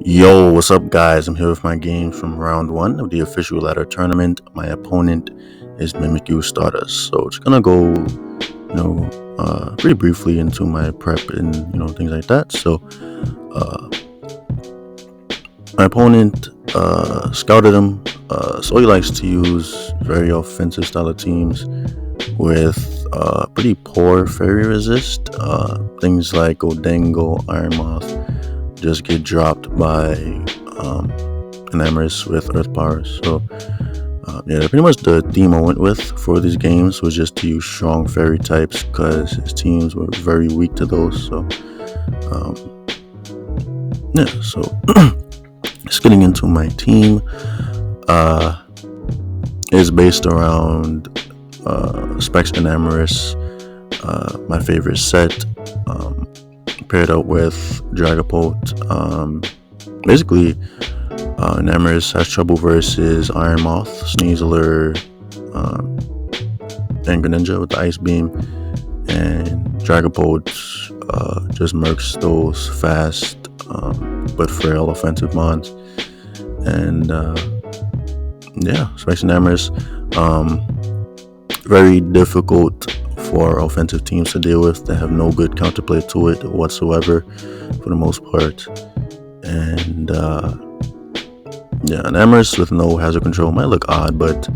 Yo, what's up, guys? I'm here with my games from round one of the official ladder tournament. My opponent is Mimikyu Stardust. So it's gonna go, pretty briefly into my prep and things like that. So, my opponent scouted him. So he likes to use very offensive style of teams with pretty poor fairy resist. Things like Odengo, Iron Moth just get dropped by Enamorus with Earth Power. So pretty much the theme I went with for these games was just to use strong fairy types because his teams were very weak to those. So so just getting into my team is based around Specs Enamorus, my favorite set, paired up with Dragapult. Basically, Enamorus has trouble versus Iron Moth, Sneasler, and Greninja with the Ice Beam, and Dragapult just murks those fast but frail offensive mons. And Specs Enamorus, very difficult for offensive teams to deal with that have no good counterplay to it whatsoever for the most part. And Enamorus with no hazard control might look odd, but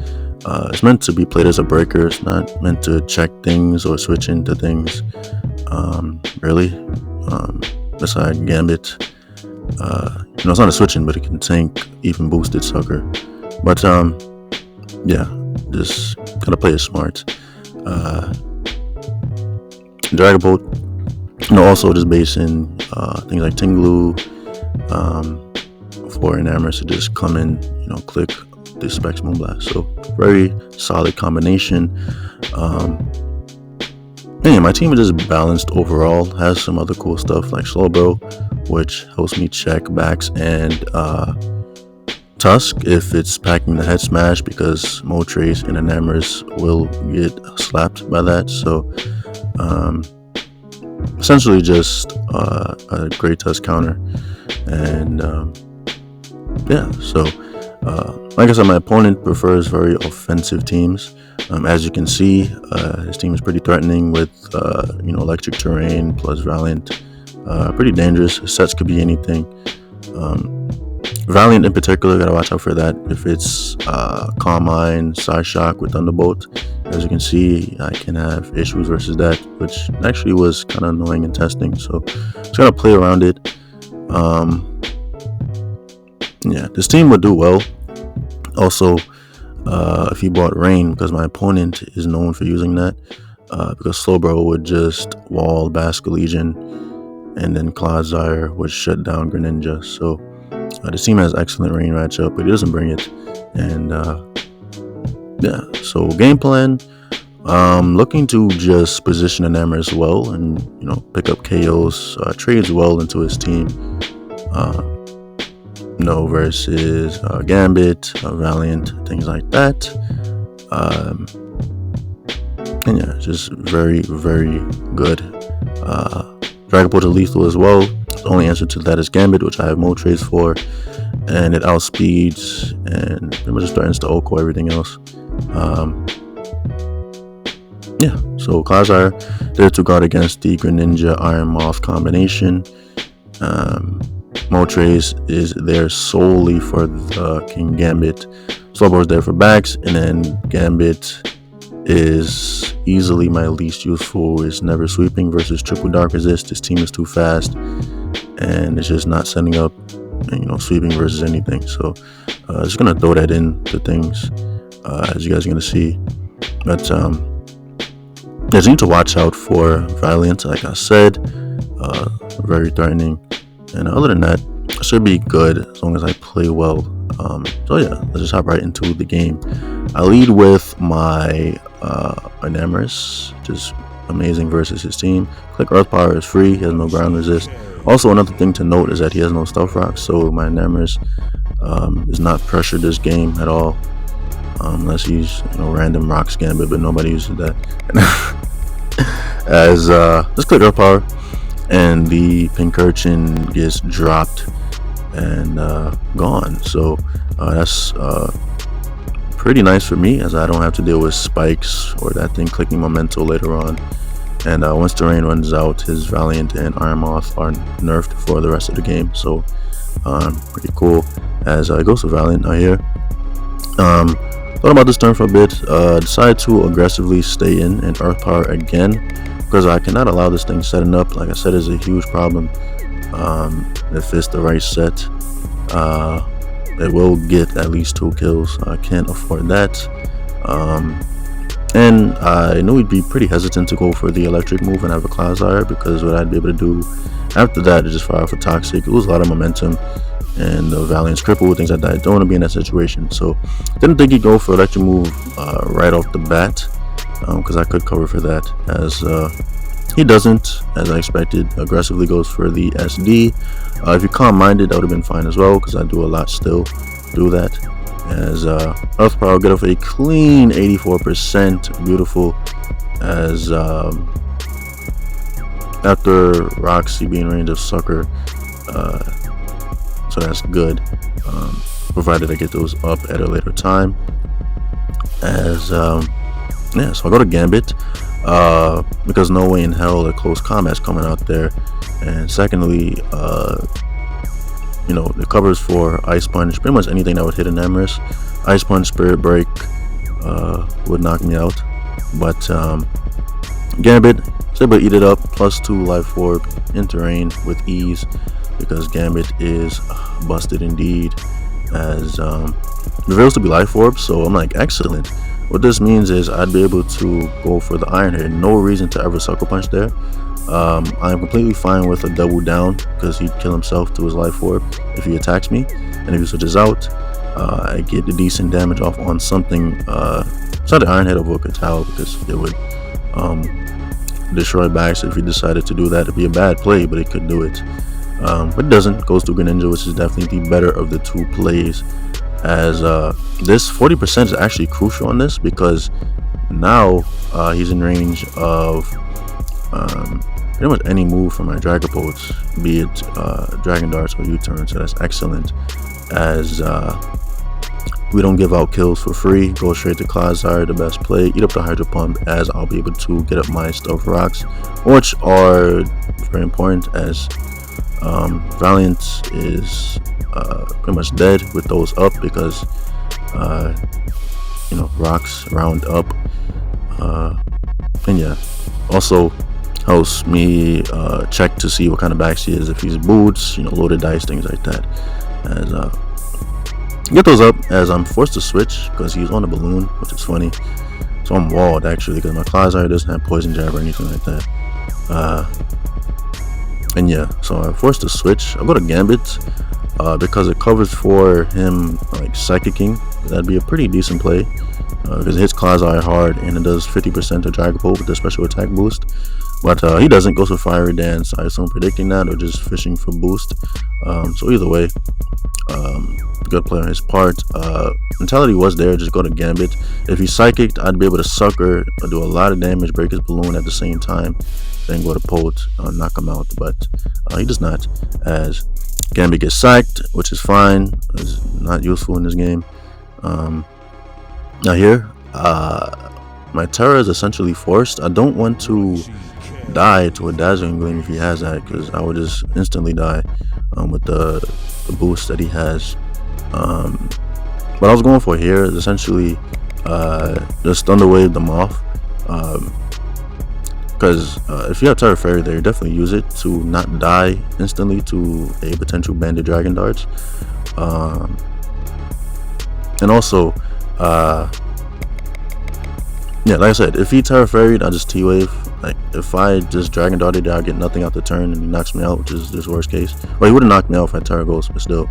it's meant to be played as a breaker. It's not meant to check things or switch into things, really. Beside Gambit, it's not a switching, but it can tank even boosted sucker. But just gotta play it smart. Dragapult, also just basing things like Ting-Lu for Enamorus to just come in, click the Specs Moonblast. So very solid combination. My team is just balanced overall. Has some other cool stuff like Slowbro, which helps me check backs and Tusk if it's packing the head smash, because Moltres and Enamorus will get slapped by that. So essentially just a great Tusk counter. And like I said, my opponent prefers very offensive teams. As you can see, his team is pretty threatening with electric terrain plus Valiant. Pretty dangerous. His sets could be anything. Valiant in particular, gotta watch out for that. If it's Calm Mind, Psyshock with Thunderbolt, as you can see, I can have issues versus that, which actually was kind of annoying in testing. So just gotta play around it. This team would do well. Also, if he bought Rain, because my opponent is known for using that, because Slowbro would just wall Basque Legion, and then Clodsire would shut down Greninja. So this team has excellent Rain matchup, but he doesn't bring it. And so game plan, looking to just position Enamorus well and pick up KOs, trades well into his team. Versus Gambit, Valiant, things like that. Just very, very good. Dragapult is lethal as well. The only answer to that is Gambit, which I have Moltres for, and it outspeeds and pretty much threatens to Oko everything else. So Clodsire there to guard against the Greninja Iron Moth combination. Moltres is there solely for the King Gambit. Slowbro is there for backs, and then Gambit is easily my least useful. It's never sweeping versus triple dark resist. This team is too fast, and it's just not setting up, sweeping versus anything. So just gonna throw that in to things, as you guys are gonna see. But you need to watch out for Valiant, like I said, very threatening. And other than that, it should be good as long as I play well. Let's just hop right into the game. I lead with my Enamorus, just amazing versus his team. Click Earth Power is free, he has no ground resist. Also, another thing to note is that he has no Stealth Rock, so my Enamorus is not pressured this game at all, unless he's random Rocks Gambit, but nobody uses that. As let's click Earth Power, and the Pincurchin gets dropped and gone. So that's pretty nice for me, as I don't have to deal with spikes or that thing clicking Memento later on. And once terrain runs out, his Valiant and Iron Moth are nerfed for the rest of the game. So pretty cool. As it goes to Valiant now here. Thought about this turn for a bit. Decided to aggressively stay in and Earth Power again, because I cannot allow this thing setting up. Like I said, is a huge problem. If it's the right set, it will get at least 2 kills. I can't afford that. And I knew he'd be pretty hesitant to go for the electric move and have a Clodsire, because what I'd be able to do after that is just fire for Toxic, lose a lot of momentum, and the Valiant's cripple, things like that. I don't want to be in that situation. So didn't think he'd go for electric move right off the bat, because I could cover for that, as he doesn't, as I expected. Aggressively goes for the SD. If you calm minded, that would have been fine as well, because I do a lot still do that. As Earth Power get off a clean 84%, beautiful. As after Roxy being range of Sucker, so that's good, provided I get those up at a later time. As yeah, so I go to Gambit, because no way in hell a close combat's coming out there, and secondly, you know, it covers for Ice Punch, pretty much anything that would hit Enamorus. Ice Punch, Spirit Break would knock me out, but Gambit is able to eat it up, +2 Life Orb in terrain with ease, because Gambit is busted indeed, as reveals to be Life Orb. So I'm like, excellent. What this means is I'd be able to go for the Iron Head. No reason to ever Sucker Punch there. I'm completely fine with a double down, because he'd kill himself to his Life Orb if he attacks me, and if he switches out, I get the decent damage off on something. It's not the Iron Head of Okatao, because it would destroy backs. If he decided to do that, it'd be a bad play, but it could do it. But it doesn't. Goes to Greninja, which is definitely the better of the 2 plays, as this 40% is actually crucial on this, because now he's in range of pretty much any move from my Dragapults, be it Dragon Darts or U-turn. So that's excellent, as we don't give out kills for free. Go straight to Clodsire, the best play. Eat up the Hydro Pump, as I'll be able to get up my Stealth Rocks, which are very important, as Valiant is pretty much dead with those up, because you know, rocks round up, and yeah, also helps me check to see what kind of backs he is, if he's boots, you know, loaded dice, things like that. As get those up, as I'm forced to switch because he's on a balloon, which is funny. So I'm walled actually, because my Clodsire doesn't have Poison Jab or anything like that. And yeah, so I'm forced to switch. I'll go to Gambit, because it covers for him like Psychicking. That'd be a pretty decent play, because it hits Clodsire hard, and it does 50% to Dragapult with the special attack boost. But he doesn't. Go for Fiery Dance. I assume predicting that, or just fishing for boost. So either way, good play on his part. Mentality was there. Just go to Gambit. If he's Psychic, I'd be able to Sucker, do a lot of damage, break his balloon at the same time, then go to Polt, knock him out. But he does not, as Gambit gets sacked, which is fine. It's not useful in this game. Now here, my Terra is essentially forced. I don't want to die to a Dazzling Gleam if he has that, because I would just instantly die with the boost that he has. What I was going for here is essentially just Thunder Wave them off, because if you have Terra Fairy there, you definitely use it to not die instantly to a potential Banded Dragon Darts. And also, yeah, like I said, if he Terra Fairy'd, I'll just T-Wave. Like, if I just Dragon Darted, I'll get nothing out the turn, and he knocks me out, which is this worst case. Well, he would have knocked me out if I Terra Ghost, but still.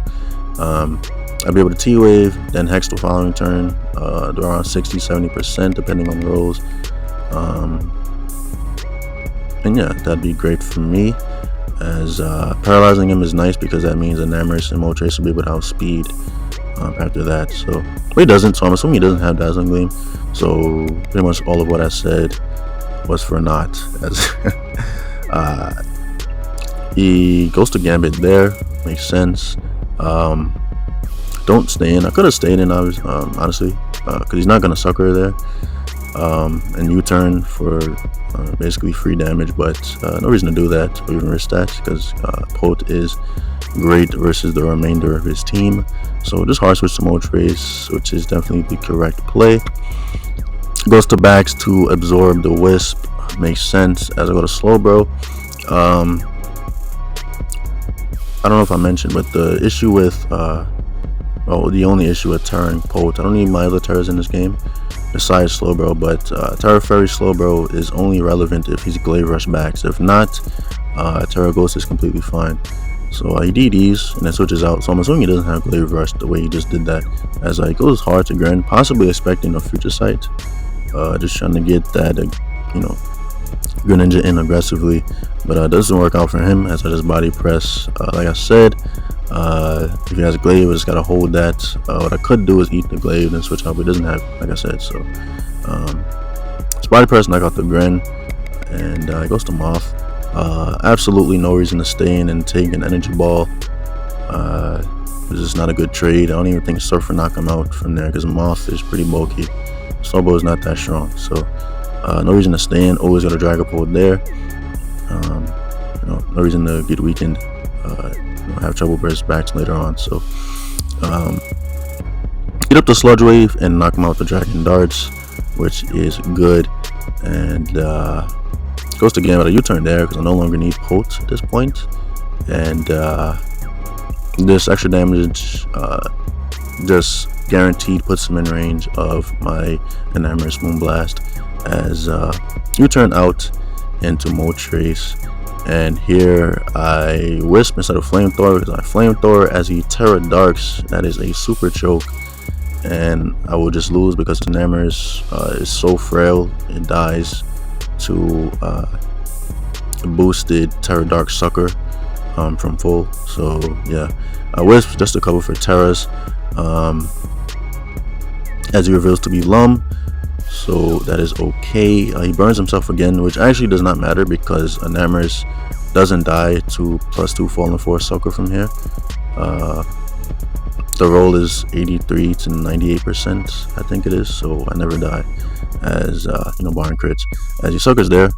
I'd be able to T-Wave, then Hex the following turn, do around 60-70% depending on the rolls. And yeah, that'd be great for me, as paralyzing him is nice, because that means Enamorus and Moltres will be able to outspeed after that. So, but he doesn't, so I'm assuming he doesn't have Dazzling Gleam. So pretty much all of what I said was for naught, as he goes to Gambit there. Makes sense. Don't stay in. I could have stayed in, honestly, because he's not gonna sucker there. And U-turn for basically free damage, but no reason to do that or even risk that, because Pote is great versus the remainder of his team. So just hard switch to Moltres, which is definitely the correct play. Goes to backs to absorb the Wisp. Makes sense. As I go to Slowbro, I don't know if I mentioned, but the issue with the only issue with Terran Pote, I don't need my other Terras in this game besides Slowbro, but Terra Fairy Slowbro is only relevant if he's Glaive Rush backs. If not, Terra Ghost is completely fine. So he DDs and then switches out, so I'm assuming he doesn't have Glaive Rush the way he just did that, as he goes hard to Grin, possibly expecting a Future Sight, just trying to get that Greninja in aggressively, but it doesn't work out for him, as I just body press. Like I said, if he has a Glaive, I just gotta hold that. What I could do is eat the Glaive and switch out, but it doesn't have, like I said. So just body press, knock out the Grin, and it goes to Moth. Absolutely no reason to stay in and take an Energy Ball. This is not a good trade. I don't even think Surfer knock him out from there, because Moth is pretty bulky. Slowbro is not that strong, so no reason to stay in. Always got a Dragapult there. No reason to get weakened. Have trouble burst backs later on. So get up the Sludge Wave and knock him out with the Dragon Darts, which is good. And goes to Gambit. A U-turn there because I no longer need Pote at this point. And this extra damage just guaranteed puts him in range of my Enamorus Moonblast, as U-turn out into Moltres. And here I Wisp instead of Flamethrower, because I Flamethrower as he Terra Darks. That is a super choke, and I will just lose because Enamorus is so frail. It dies to boosted Terra Dark Sucker from full. So yeah, I Wisp just to cover for Terras, as he reveals to be Lum. So that is okay. He burns himself again, which actually does not matter because Enamorus doesn't die to +2 Fallen Force Sucker from here. The roll is 83 to 98%, I think it is, so I never die, as barring crits. As he suckers there,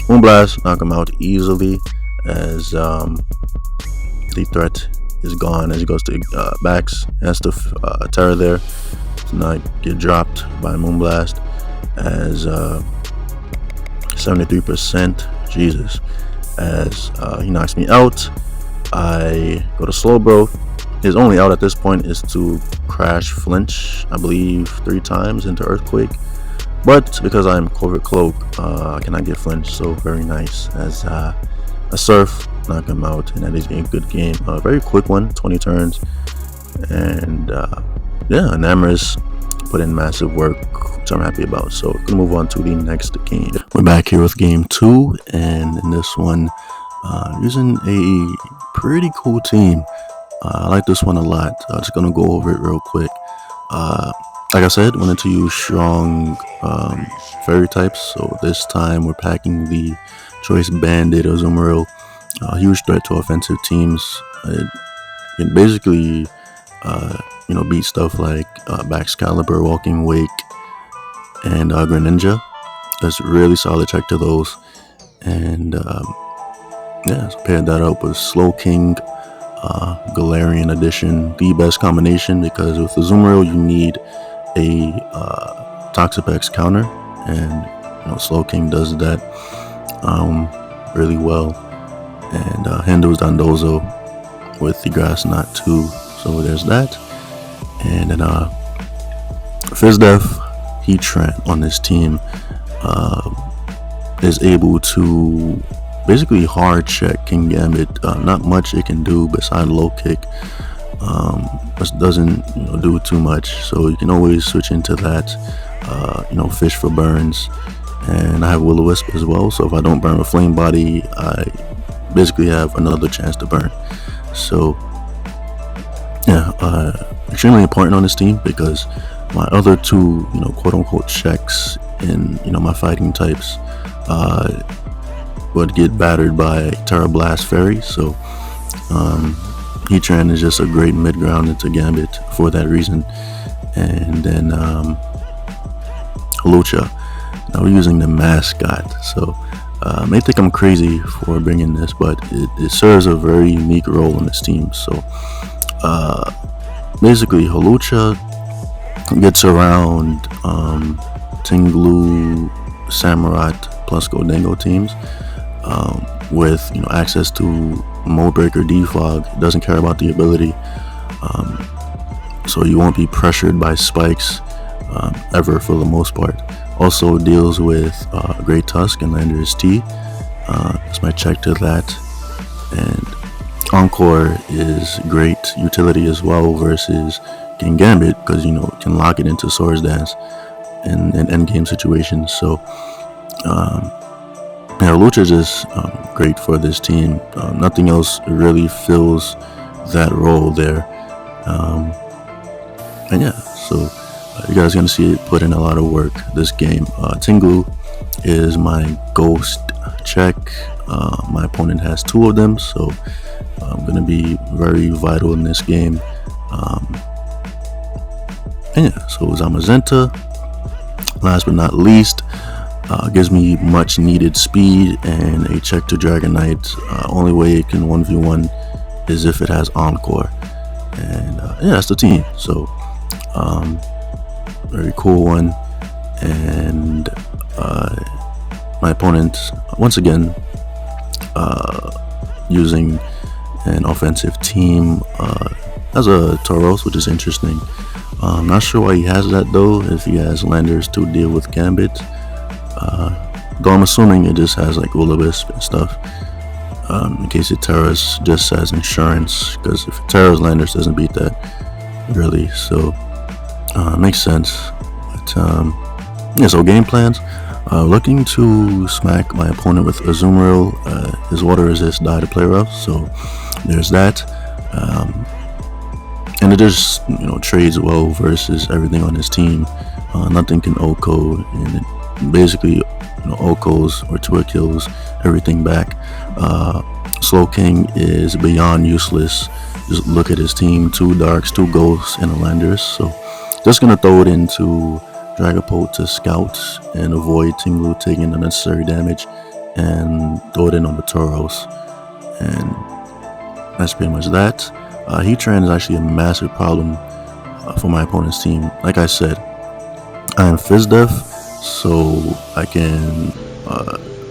Moonblast, knock him out easily, as the threat is gone. As he goes to backs, has to Terra there to not get dropped by Moonblast, as 73%, Jesus, as he knocks me out. I go to Slowbro. His only out at this point is to crash flinch, I believe 3 times into Earthquake, but because I'm Covert Cloak, I cannot get flinch, so very nice, as a Surf, knock him out, and that is a good game. A very quick one, 20 turns, and yeah, Enamorus put in massive work, which I'm happy about. So we're gonna move on to the next game. We're back here with game 2, and in this one, using a pretty cool team. I like this one a lot. Just gonna go over it real quick. Like I said, wanted to use strong fairy types, so this time we're packing the Choice Bandit Azumarill. Huge threat to offensive teams. It can basically beat stuff like Baxcalibur, Walking Wake, and Greninja. That's really solid check to those. And yeah, so paired that up with Slowking, Galarian Edition, the best combination, because with Azumarill you need a Toxapex counter, and Slowking does that really well, and handles Dondozo with the Grass Knot too. So there's that. And then Fizdef, Heatran on this team is able to basically hard check King Gambit. Not much it can do beside low kick. But doesn't do too much. So you can always switch into that. Fish for burns. And I have Will-O-Wisp as well. So if I don't burn with Flame Body, I basically have another chance to burn. So yeah, extremely important on this team, because my other two, quote-unquote checks in, my fighting types would get battered by Terra Blast Fairy. So Heatran is just a great mid-ground into Gambit for that reason. And then Holucha. Now we're using the mascot, so may think I'm crazy for bringing this, but it serves a very unique role in this team. So basically Holucha gets around Ting-Lu, Samurott plus Goldengo teams with access to Mode Breaker, Defog. It doesn't care about the ability, so you won't be pressured by spikes ever for the most part. Also deals with Great Tusk and Landorus T. That's my check to that. And Encore is great utility as well versus King Gambit, because you can lock it into Swords Dance in endgame situations. So Lucha is just great for this team. Nothing else really fills that role there. And yeah, so you guys are gonna see it put in a lot of work this game. Ting-Lu is my ghost check. My opponent has 2 of them, so I'm gonna be very vital in this game. And yeah, so Zamazenta, last but not least, gives me much needed speed and a check to Dragonite. Only way it can 1v1 is if it has Encore. And yeah, that's the team. So very cool one. And my opponent, once again, using an offensive team, has a Tauros, which is interesting. I'm not sure why he has that though, if he has Landers to deal with Gambit. Though I'm assuming it just has like Will-O-Wisp and stuff, in case it Terras just as insurance, because if it Terras, Landers doesn't beat that really. So makes sense. But yeah, so game plans. Looking to smack my opponent with Azumarill. His water resist die to play rough, so there's that. And it just trades well versus everything on his team. Nothing can OHKO, and it basically OHKOs or 2 kills everything back. Slowking is beyond useless. Just look at his team: 2 Darks, 2 Ghosts, and a Landers. So just gonna throw it into Dragapult to scout and avoid Ting-Lu taking unnecessary damage, and throw it in on the Tauros. And that's pretty much that. Heatran is actually a massive problem for my opponent's team. Like I said, I am Fizz Def, so I can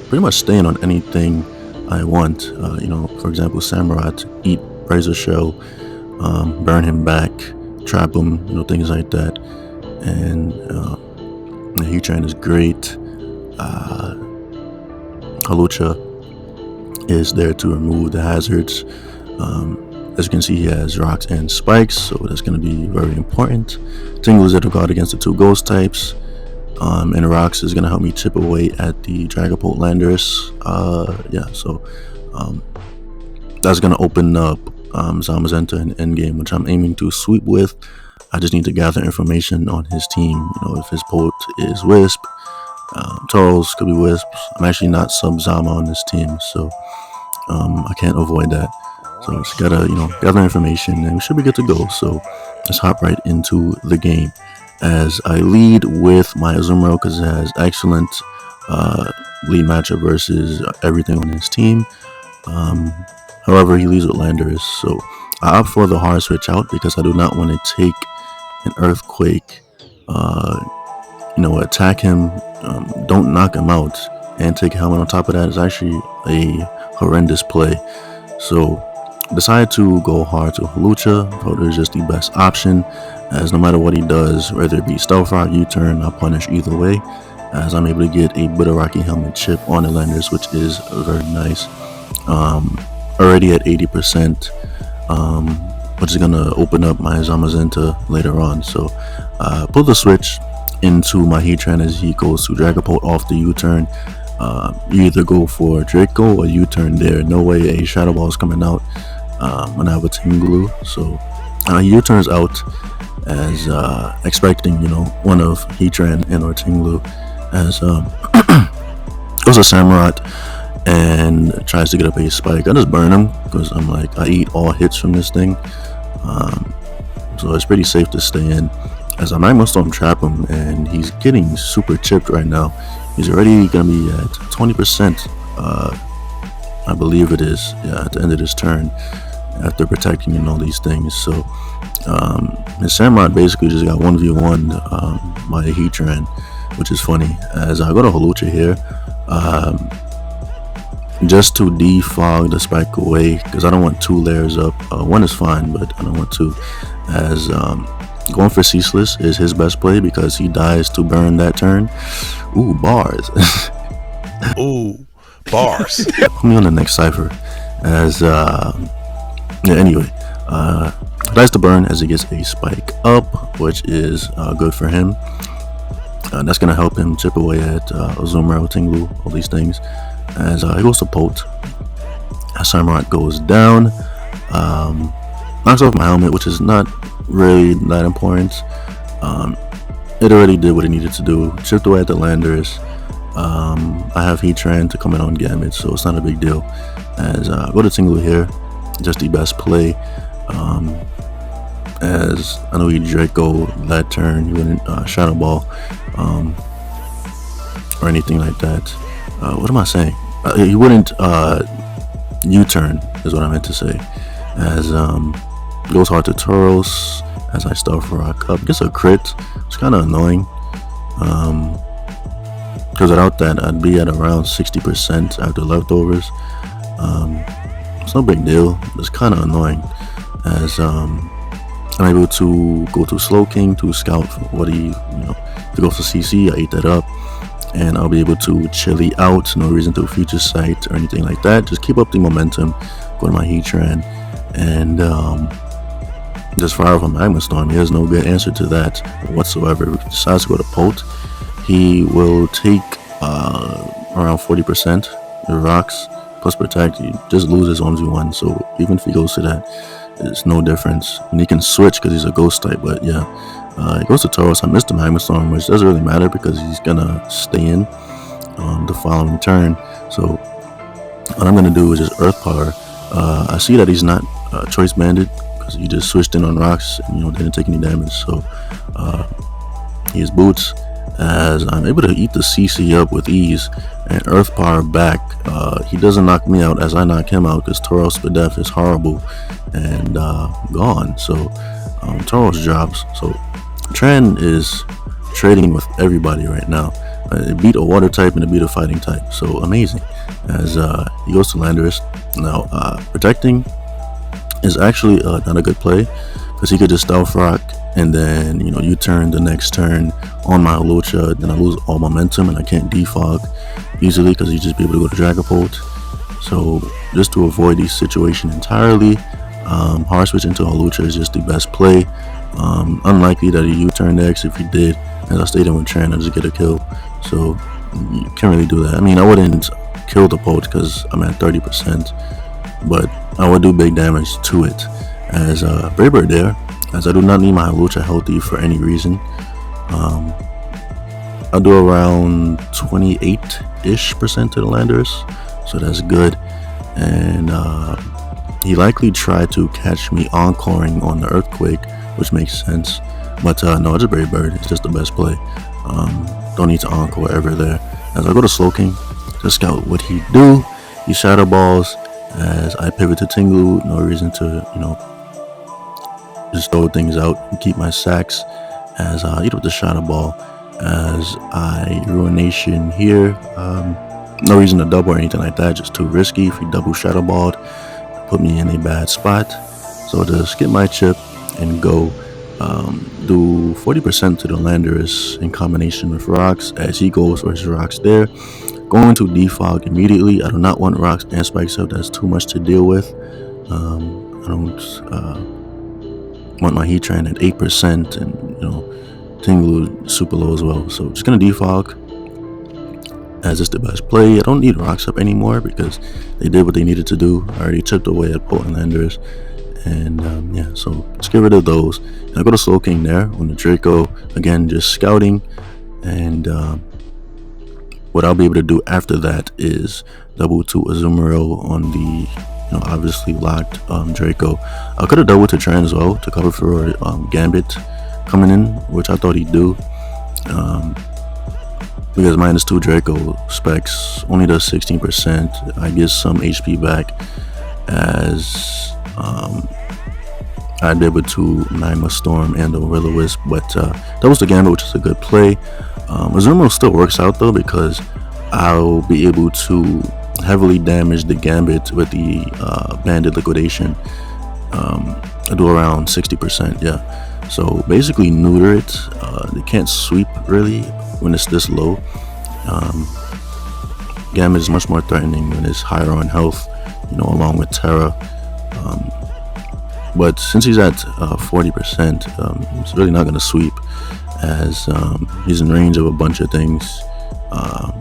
pretty much stand on anything I want. For example, Samurott, eat Razor Shell, burn him back, trap him, things like that. And Heatran is great. Holucha is there to remove the hazards. As you can see, he has rocks and spikes, so that's going to be very important. Ting-Lu is there to guard against the 2 ghost types, and rocks is going to help me chip away at the Dragapult Landers. Yeah, so that's going to open up Zamazenta in endgame, which I'm aiming to sweep with. I just need to gather information on his team. If his Polt is Wisp, Tauros could be Wisps. I'm actually not sub-Zama on this team, so I can't avoid that. So just gotta, gather information, and we should be good to go. So let's hop right into the game. As I lead with my Azumarill, because it has excellent lead matchup versus everything on his team. However, he leads with Landorus, so I opt for the hard switch out because I do not want to take an Earthquake, attack him, don't knock him out, and take Helmet on top of that is actually a horrendous play. So decided to go hard to Holucha. Rotor is just the best option, as no matter what he does, whether it be Stealth Rock, U-turn, I'll punish either way, as I'm able to get a Bitterrocky Helmet chip on the Landers, which is very nice. Already at 80%, which is gonna open up my Zamazenta later on. So put the switch into my Heatran as he goes to Dragapult off the U-turn. You either go for Draco or U-turn there. No way a Shadow Ball is coming out when I have a Ting-Lu. So he U-turns out as expecting, one of Heatran and or Ting-Lu, as also Samurott and tries to get up a spike. I just burn him because I'm like, I eat all hits from this thing. So it's pretty safe to stay in. As I Magma Storm trap him, and he's getting super chipped right now. He's already gonna be at 20%. I believe it is. Yeah, at the end of this turn, after protecting and all these things. So his Samurott basically just got 1v1 by a Heatran, which is funny. As I go to Hawlucha here, just to defog the spike away, because I don't want 2 layers up. 1 is fine, but I don't want 2. As going for Ceaseless is his best play because he dies to burn that turn. Ooh, bars. Ooh, bars. Put me on the next cipher. As anyway, dies to burn as he gets a spike up, which is good for him. That's gonna help him chip away at Azumarill, Ting-Lu, all these things. As he goes to Polt, Samurott goes down, knocks off my helmet, which is not really that important. It already did what it needed to do. Chipped away at the Landers. I have Heatran to come in on Gambit, so it's not a big deal. As I go to Ting-Lu here, just the best play. As I know he Draco that turn, he wouldn't Shadow Ball or anything like that. What am I saying? He wouldn't U-turn is what I meant to say. As goes hard to Tauros, as I Stealth Rock up, gets a crit. It's kind of annoying because without that I'd be at around 60% after leftovers. It's no big deal, it's kind of annoying. As I'm able to go to Slowking to scout what he, to go for CC. I eat that up, and I'll be able to chili out. No reason to Future Sight or anything like that. Just keep up the momentum. Go to my Heatran, and just fire off a Magma Storm. He has no good answer to that whatsoever. If he decides to go to Polt, he will take around 40% the rocks plus protect. He just loses 1v1. So even if he goes to that, it's no difference. And he can switch because he's a ghost type. But yeah, he goes to Tauros. I missed the Magma Storm, which doesn't really matter because he's gonna stay in the following turn. So what I'm gonna do is just Earth Power. I see that he's not choice banded because he just switched in on rocks and didn't take any damage. So he has boots, as I'm able to eat the CC up with ease and Earth Power back. He doesn't knock me out as I knock him out because Tauros Spadef is horrible and gone. So Tauros drops. So Tran is trading with everybody right now. It beat a water type and it beat a fighting type. So amazing. As he goes to Landorus. Now protecting is actually not a good play because he could just Stealth Rock and then you turn the next turn on my Hawlucha, then I lose all momentum and I can't defog easily because you just be able to go to Dragapult. So just to avoid this situation entirely, hard switch into Hawlucha is just the best play. Unlikely that he U-turn next. If he did, as I stayed in with Tran, I just get a kill. So you can't really do that. I mean, I wouldn't kill the Polt because I'm at 30%, but I would do big damage to it. As Brave Bird there, as I do not need my Hawlucha healthy for any reason. I'll do around 28-ish% to the Landers, so that's good. And he likely tried to catch me encoring on the Earthquake, which makes sense. But no, it's a Brave Bird. It's just the best play. Don't need to encore ever there. As I go to Slowking to scout what he do, he Shadow Balls. As I pivot to Ting-Lu, no reason to just throw things out and keep my sacks. As I eat up the Shadow Ball. As I Ruination here, no reason to double or anything like that, just too risky. If he double Shadow Balled, put me in a bad spot. So to skip my chip and go do 40% to the Landorus in combination with rocks, as he goes for his rocks there. Going to defog immediately. I do not want rocks and spikes up. That's too much to deal with. I don't want my Heatran at 8% and Ting-Lu super low as well. So just gonna defog as it's the best play. I don't need rocks up anymore because they did what they needed to do. I already chipped away at Polt and Landers. And yeah, so let's get rid of those. And I go to Slowking there on the Draco. Again, just scouting. And what I'll be able to do after that is double to Azumarill on the obviously locked Draco. I could have doubled to Tran as well to cover for Gambit coming in, which I thought he'd do, because -2 Draco specs only does 16%. I get some HP back, as I'd be able to Magma Storm and the Will-O-Wisp, but doubles to Gambit, which is a good play. Azumarill still works out though, because I'll be able to heavily damage the Gambit with the Banded Liquidation. I do around 60%, yeah. So basically neuter it. They can't sweep really when it's this low. Gambit is much more threatening when it's higher on health, along with Terra. But since he's at 40%, it's really not going to sweep, as he's in range of a bunch of things.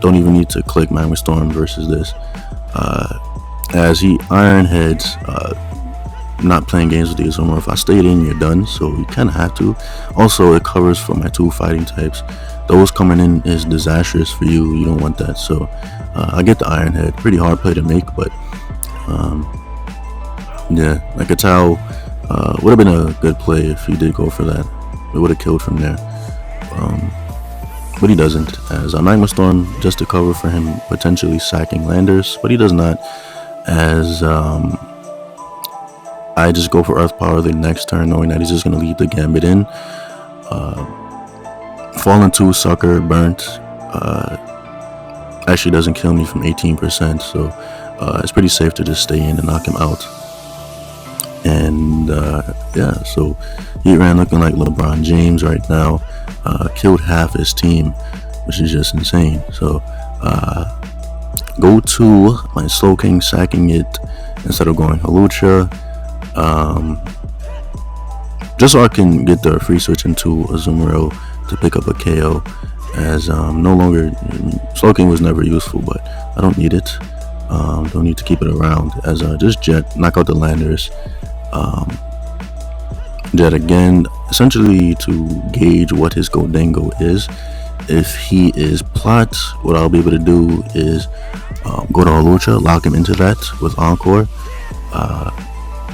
Don't even need to click Magma Storm versus this, as he Iron Heads. Not playing games with the Azumarill. If I stayed in, you're done, so you kind of have to. Also, it covers for my 2 fighting types. Those coming in is disastrous for you. You don't want that. So I get the Iron Head. Pretty hard play to make, but yeah, like a Tao would have been a good play if he did go for that. It would have killed from there, but he doesn't, as a Magma Storm just to cover for him potentially sacking Landers, but he does not, as I just go for Earth Power the next turn, knowing that he's just going to lead the Gambit in. Fallen 2 Sucker Burnt actually doesn't kill me from 18%, so it's pretty safe to just stay in and knock him out. And yeah, so Heatran looking like LeBron James right now. Killed half his team, which is just insane. So go to my Slowking, sacking it instead of going Hawlucha. Just so I can get the free switch into Azumarill to pick up a KO, as no longer Slowking was never useful, but I don't need it. Don't need to keep it around, as just Jet, knock out the Landers. Jet again, essentially to gauge what his Goldango is. If he is plot, what I'll be able to do is go to Hawlucha, lock him into that with Encore.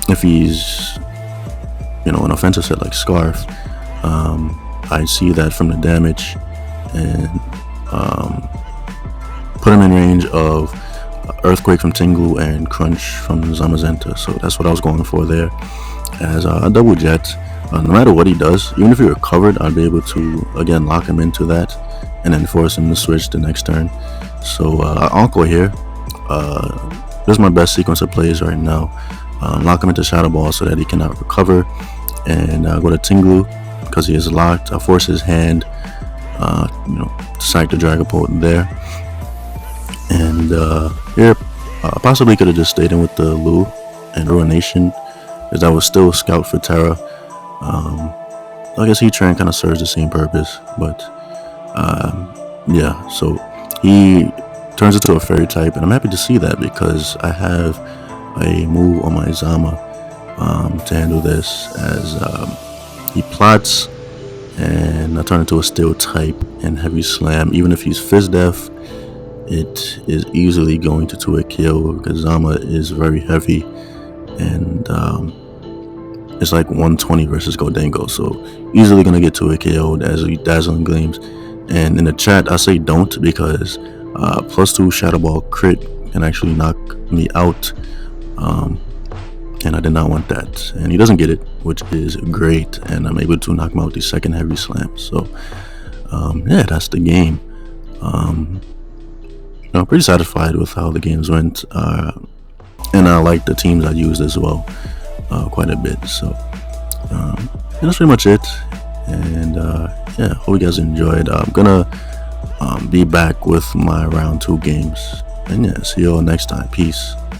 If he's an offensive set like Scarf, I see that from the damage and put him in range of Earthquake from Ting-Lu and Crunch from Zamazenta. So that's what I was going for there, as a double Jet. No matter what he does, even if he recovered, I'd be able to again lock him into that and then force him to switch the next turn. So Encore here. This is my best sequence of plays right now. Lock him into Shadow Ball so that he cannot recover, and go to Ting-Lu because he is locked. I force his hand, sack the Dragapult there, and here possibly could have just stayed in with the Lu and Ruination, because that was still Scout for Terra. I guess Heatran kind of serves the same purpose, but yeah, so he turns into a Fairy type, and I'm happy to see that because I have a move on my Zama to handle this, as he plots and I turn into a Steel type and Heavy Slam. Even if he's Fizz Def, it is easily going to 2-hit kill because Zama is very heavy, and it's like 120 versus Goldango, so easily gonna get 2-hit KO'd as he Dazzling Gleams. And in the chat I say don't, because +2 Shadow Ball crit can actually knock me out, and I did not want that, and he doesn't get it, which is great, and I'm able to knock him out with the second Heavy Slam. So yeah, that's the game. I'm pretty satisfied with how the games went, and I like the teams I used as well quite a bit. So that's pretty much it, and yeah, hope you guys enjoyed. I'm gonna be back with my round 2 games, and yeah, see you all next time. Peace.